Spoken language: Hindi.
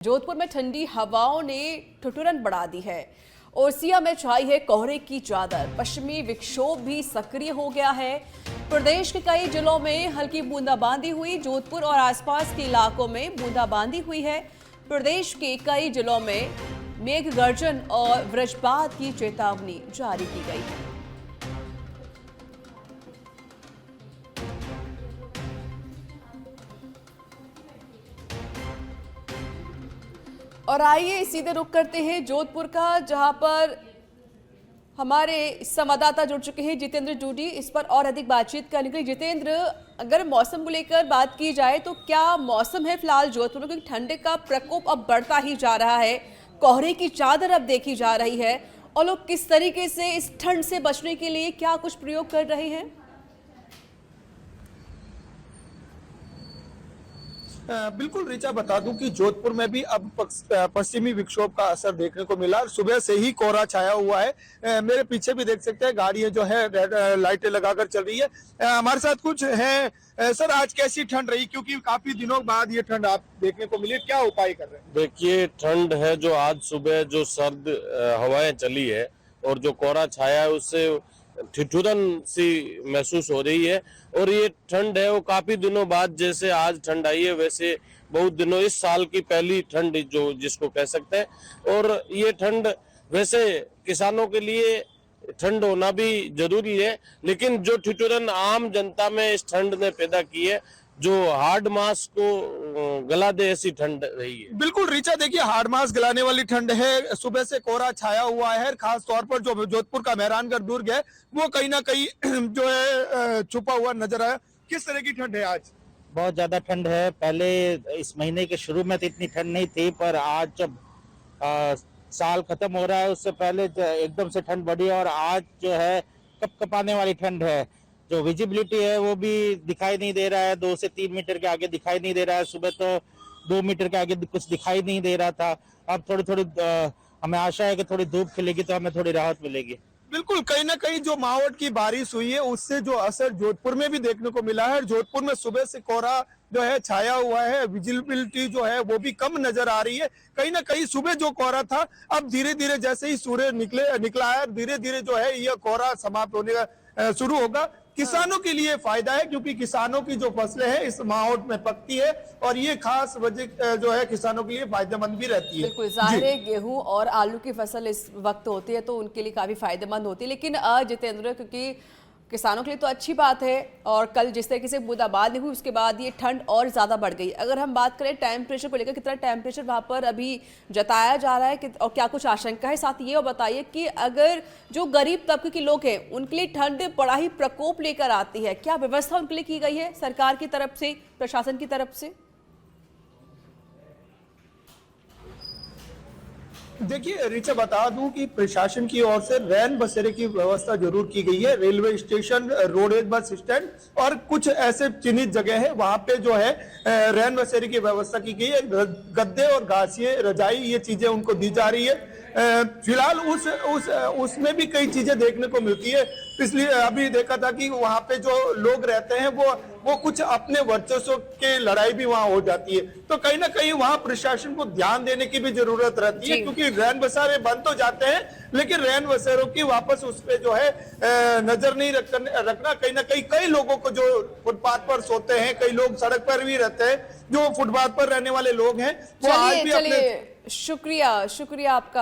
जोधपुर में ठंडी हवाओं ने ठिठुरन बढ़ा दी है। ओरसिया में छाई है कोहरे की चादर। पश्चिमी विक्षोभ भी सक्रिय हो गया है। प्रदेश के कई जिलों में हल्की बूंदाबांदी हुई। जोधपुर और आसपास के इलाकों में बूंदाबांदी हुई है। प्रदेश के कई जिलों में मेघ गर्जन और वज्रपात की चेतावनी जारी की गई है। और आइए सीधे रुख करते हैं जोधपुर का, जहां पर हमारे संवाददाता जुड़ चुके हैं जितेंद्र जूडी। इस पर और अधिक बातचीत करने के लिए जितेंद्र, अगर मौसम को लेकर बात की जाए तो क्या मौसम है फिलहाल जोधपुर में, क्योंकि ठंड का प्रकोप अब बढ़ता ही जा रहा है, कोहरे की चादर अब देखी जा रही है और लोग किस तरीके से इस ठंड से बचने के लिए क्या कुछ प्रयोग कर रहे हैं? बिल्कुल ऋचा, बता दूं कि जोधपुर में भी अब पश्चिमी विक्षोभ का असर देखने को मिला। सुबह से ही कोहरा छाया हुआ है। मेरे पीछे भी देख सकते हैं, गाड़ियां जो है लाइटें लगाकर चल रही है। हमारे साथ कुछ है। सर, आज कैसी ठंड रही, क्योंकि काफी दिनों बाद ये ठंड आप देखने को मिली, क्या उपाय कर रहे हैं? देखिए, ठंड है जो आज सुबह जो सर्द हवाएं चली है और जो कोहरा छाया है उससे ठिठुरन सी महसूस हो रही है। और ये ठंड है वो काफी दिनों बाद, जैसे आज ठंड आई है वैसे बहुत दिनों, इस साल की पहली ठंड जो जिसको कह सकते हैं। और ये ठंड वैसे किसानों के लिए ठंड होना भी जरूरी है, लेकिन जो ठिठुरन आम जनता में इस ठंड ने पैदा की है, जो हार्ड मास को गला दे, ऐसी ठंड रही है। बिल्कुल ऋचा, देखिए हार्ड मास गलाने वाली ठंड है। सुबह से कोहरा छाया हुआ है। खास तौर पर जो जोधपुर का मेहरानगढ़ दुर्ग है वो कहीं ना कहीं जो है छुपा हुआ नजर आया। किस तरह की ठंड है आज? बहुत ज्यादा ठंड है। पहले इस महीने के शुरू में तो इतनी ठंड नहीं थी, पर आज जब साल खत्म हो रहा है उससे पहले एकदम से ठंड बढ़ी और आज जो है कपकपाने वाली ठंड है। जो विजिबिलिटी है वो भी दिखाई नहीं दे रहा है, 2 से 3 मीटर के आगे दिखाई नहीं दे रहा है। सुबह तो 2 मीटर के आगे कुछ दिखाई नहीं दे रहा था। अब थोड़ी थोड़ी हमें आशा है कि थोड़ी धूप खिलेगी तो हमें थोड़ी राहत मिलेगी। बिल्कुल, कहीं ना कहीं जो मावठ की बारिश हुई है उससे जो असर जोधपुर में भी देखने को मिला है। जोधपुर में सुबह से कोहरा जो है छाया हुआ है, विजिबिलिटी जो है वो भी कम नजर आ रही है। कहीं ना कहीं सुबह जो कोहरा था, अब धीरे धीरे जैसे ही सूर्य निकला है, धीरे धीरे जो है यह कोहरा समाप्त होने का शुरू होगा। किसानों के लिए फायदा है, क्योंकि किसानों की जो फसलें हैं इस माहौल में पकती है और ये खास वजह जो है किसानों के लिए फायदेमंद भी रहती है। बिल्कुल, जाहिर है गेहूं और आलू की फसल इस वक्त होती है तो उनके लिए काफी फायदेमंद होती है। लेकिन जितेंद्र, क्योंकि किसानों के लिए तो अच्छी बात है और कल जिस तरीके से बूंदाबांदी हुई उसके बाद ये ठंड और ज़्यादा बढ़ गई। अगर हम बात करें टेम्परेचर को लेकर, कितना टेम्परेचर वहाँ पर अभी जताया जा रहा है और क्या कुछ आशंका है? साथ ये और बताइए कि अगर जो गरीब तबके के लोग हैं उनके लिए ठंड बड़ा ही प्रकोप लेकर आती है, क्या व्यवस्था उनके लिए की गई है सरकार की तरफ से, प्रशासन की तरफ से? देखिए ऋचा, बता दूं कि प्रशासन की ओर से रैन बसेरे की व्यवस्था जरूर की गई है। Railway station, roadways bus stand और कुछ ऐसे चिन्हित जगह है वहां पे जो है रैन बसेरे की व्यवस्था की गई है। गद्दे और घासिये, रजाई, ये चीजें उनको दी जा रही है। फिलहाल उसमें भी कई चीजें देखने को मिलती है। इसलिए अभी देखा था कि वहां पे जो लोग रहते हैं वो कुछ अपने वर्चस्व के लड़ाई भी वहां हो जाती है। तो कहीं ना कहीं वहां प्रशासन को ध्यान देने की भी जरूरत रहती है, क्योंकि रैन बसेरे बंद तो जाते हैं लेकिन रैन बसेरों की वापस उस पे जो है नजर नहीं रखना। कहीं ना कहीं कई लोगों को जो फुटपाथ पर सोते हैं, कई लोग सड़क पर भी रहते हैं, जो फुटपाथ पर रहने वाले लोग हैं वो आज भी अपने। शुक्रिया आपका।